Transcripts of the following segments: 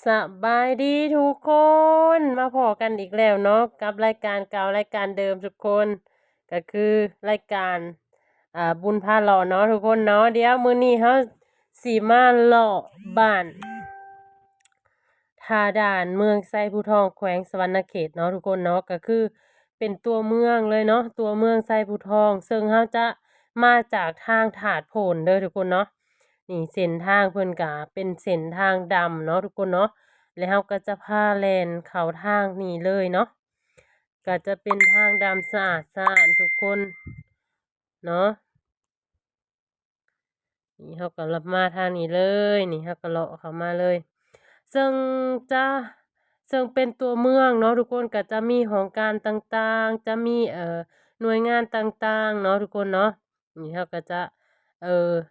สบายดีทุกคนมาพอกันอีกแล้วเนาะกับรายการเก่ารายการเดิมทุกคนก็คือรายการบุญพาหล่อเนาะทุกคนเนาะเดี๋ยวมื้อนี้เฮาสิมาเลาะบ้านทาด่านเมืองไซภูทองแขวงสะหวรรณเขตเนาะทุกคนเนาะก็คือเป็นตัวเมืองเลยเนาะตัวเมืองไซภูทองซึ่งเฮาจะมาจากทางถาดโพนเด้อทุกคนเนาะนี่เส้นทางเพิ่นก็เป็นเส้นทางดำเนาะทุกคนเนาะ แล้วเราก็จะพาแล่นเข้าทางนี้เลยเนาะก็จะเป็นทางดำสะอาดสะอาดทุกคนเนาะนี่เขาก็รับมาทางนี้เลยนี่เขาก็เลาะเข้ามาเลยซึ่งจะซึ่งเป็นตัวเมืองเนาะทุกคนก็จะมีของการต่างๆจะมีหน่วยงานต่างๆเนาะทุกคนเนาะนี่เขาก็จะ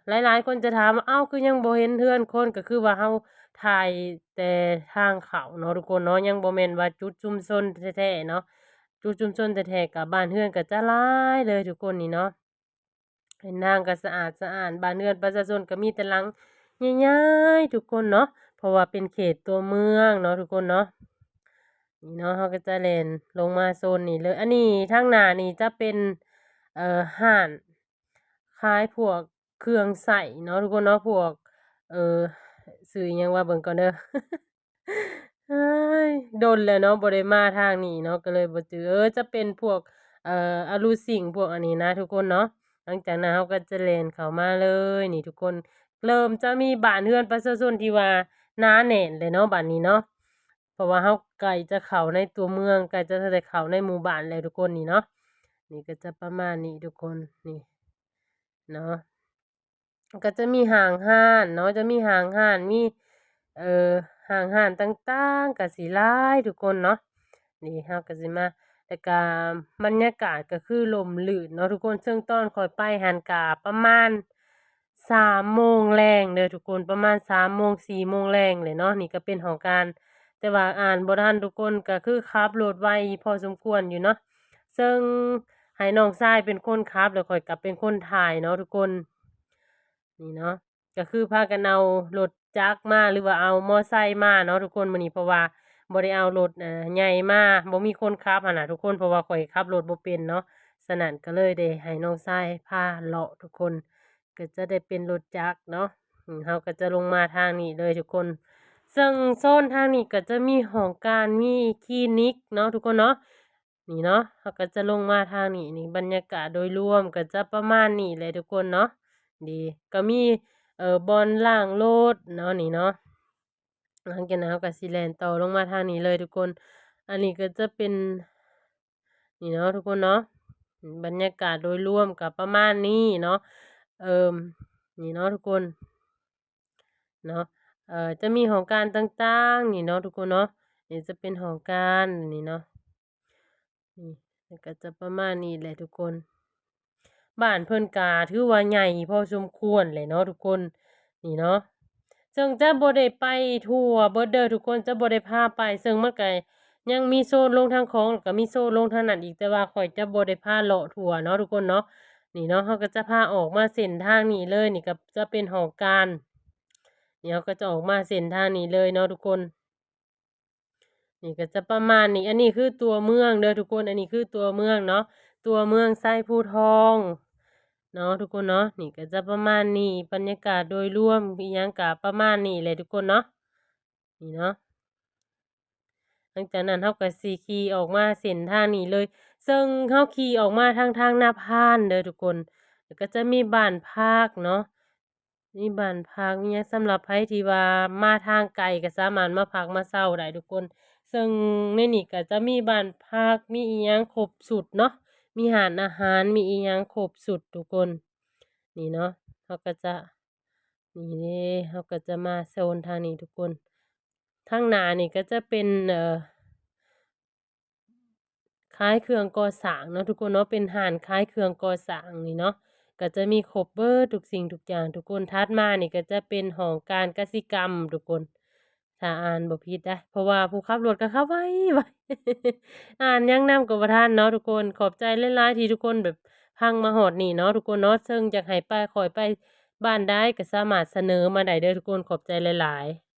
หลายๆคนจะถามว่าเอ้าคือยังบ่เห็นเฮือนคนก็คือว่าเฮาถ่ายแต่ทางเขาเนาะทุกคนเนาะยังบ่แม่นว่าจุดชุมชนแท้ๆเนาะจุดชุมชนแท้ๆก็บ้านเรือนก็จะหลายเลยทุกคนนี่เนาะเห็นทางก็สะอาดสะอาดบ้านเรือนประชาชนก็มีแต่หลังใหญ่ๆทุกคนเนาะเพราะว่าเป็นเขตตัวเมืองเนาะทุกคนเนาะนี่เนาะเขาก็จะเล่นลงมาโซนนี้เลยอันนี้ทางหน้านี่จะเป็นห้านขายพวกเครื่องใช้เนาะทุกคนเนาะพวกเอ่อชื่ออิหยังว่าเบิ่งก่อนเด้อ เฮ้ยโดนแล้วเนาะบ่ได้มาทางนี้เนาะก็เลยบ่จือจะเป็นพวกอลูซิงพวกอันนี้นะทุกคนเนาะหลังจากนั้นเราก็จะแล่นเข้ามาเลยนี่ทุกคนเริ่มจะมีบ้านเรือนประชาชนที่ว่าหนาแน่นเลยเนาะบัดนี้เนาะเพราะว่าเราใกล้จะเข้าในตัวเมืองใกล้จะได้เข้าในหมู่บ้านแล้วทุกคนนี่เนาะนี่ก็จะประมาณนี้ทุกคนนี่เนาะ ก็จะมีห่างห้านเนาะจะมีห่างห้านมีเอ่อห่างห้านต่างๆก็สิหลายทุกคนเนาะนี่เราก็สิมาแล้วก็บรรยากาศก็คือร่มรื่นเนาะทุกคนซึ่งตอนข้อยไปหั้นก็ประมาณ3โมงแลงเด้อทุกคนประมาณ3โมง4โมงแลงเลยเนาะนี่ก็เป็นของการแต่ว่าอ่านบ่ทันทุกคนก็คือขับรถไวพอสมควรอยู่เนาะซึ่งให้น้องชายเป็นคนขับแล้วข้อยก็เป็นคนถ่ายเนาะทุกคน นี่เนาะก็คือพากันเอารถจักรมาหรือว่าเอามอไซค์มาเนาะทุกคนมื้อนี้เพราะว่าบ่ได้เอารถใหญ่มาบ่มีคนขับหั้นน่ะทุกคนเพราะว่าข้อยขับรถบ่เป็นเนาะฉะนั้นก็เลยได้ให้น้องชายพาเลาะทุกคนก็จะได้เป็นรถจักรเนาะเราก็จะลงมาทางนี้เลยทุกคนซึ่งโซนทางนี้ก็จะมีหอการมีคลินิกเนาะทุกคนเนาะนี่เนาะเราก็จะลงมาทางนี้นี่บรรยากาศโดยรวมก็จะประมาณนี้เลยทุกคนเนาะ ดีก็มีบอนล่างโลดเนาะนี่เนาะหลังจากนั้นเราก็สิแล่นต่อลงมาทางนี้เลยทุกคนอันนี้ก็จะเป็นนี่เนาะทุกคนเนาะบรรยากาศโดยรวมก็ประมาณนี้เนาะเอ่อนี่เนาะทุกคนเนาะจะมีหอการต่างๆนี่เนาะทุกคนเนาะนี่จะเป็นหอการนี่เนาะนี่แล้วก็จะประมาณนี้แหละทุกคน บ้านเพิ่นก็ถือว่าใหญ่พอสมควรเลยเนาะทุกคนนี่เนาะซึ่งจะบ่ได้ไปทั่วเบิดเด้อทุกคนจะบ่ได้พาไปซึ่งมันก็ยังมีโซนลงทางของแล้วก็มีโซนลงทางนั้นอีกแต่ว่าข้อยจะบ่ได้พาเลาะทั่วเนาะทุกคนเนาะนี่เนาะเราก็จะพาออกมาเส้นทางนี้เลยนี่ก็จะเป็นหอการนี่เราก็จะออกมาเส้นทางนี้เลยเนาะทุกคนนี่ก็จะประมาณนี้อันนี้คือตัวเมืองเด้อทุกคนอันนี้คือตัวเมืองเนาะตัวเมืองไซภูทอง เนาะทุกคนเนาะนี่ก็จะประมาณนี้บรรยากาศโดยรวมอีหยังก็ประมาณนี้เลยทุกคนเนาะนี่เนาะหลังจากนั้นเราก็สิขี่ออกมาเส้นทางนี้เลยซึ่งเราขี่ออกมาทางหน้าพานเด้อทุกคนแล้วก็จะมีบ้านพักเนาะมีบ้านพักมีหยังสำหรับไผที่ว่ามาทางไกลก็สามารถมาพักมาเช่าได้ทุกคนซึ่งในนี้ก็จะมีบ้านพักมีอิหยังครบสุดเนาะ มีหารอาหารมีอีหยังครบสุดทุกคนนี่เนาะเขาก็จะนี่เด้เขาก็จะมาโซนทางนี้ทุกคนทางหน้านี่ก็จะเป็นขายเครื่องก่อสร้างเนาะทุกคนเนาะเป็นห้านขายเครื่องก่อสร้างนี่เนาะก็จะมีครบเบิดทุกสิ่งทุกอย่างทุกคนถัดมานี่ก็จะเป็นหอการกสิกรรมทุกคนถ้าอ่านบ่ผิดนะเพราะว่าผู้ขับรถก็ขับไวไวอ่านยังนำก็บ่ทันเนาะทุกคนขอบใจหลายๆที่ทุกคนแบบพังมาฮอดนี่เนาะทุกคนเนาะซึ่งอยากให้ไปข้อยไปบ้านใดก็สามารถเสนอมาได้เด้อทุกคนขอบใจหลายๆ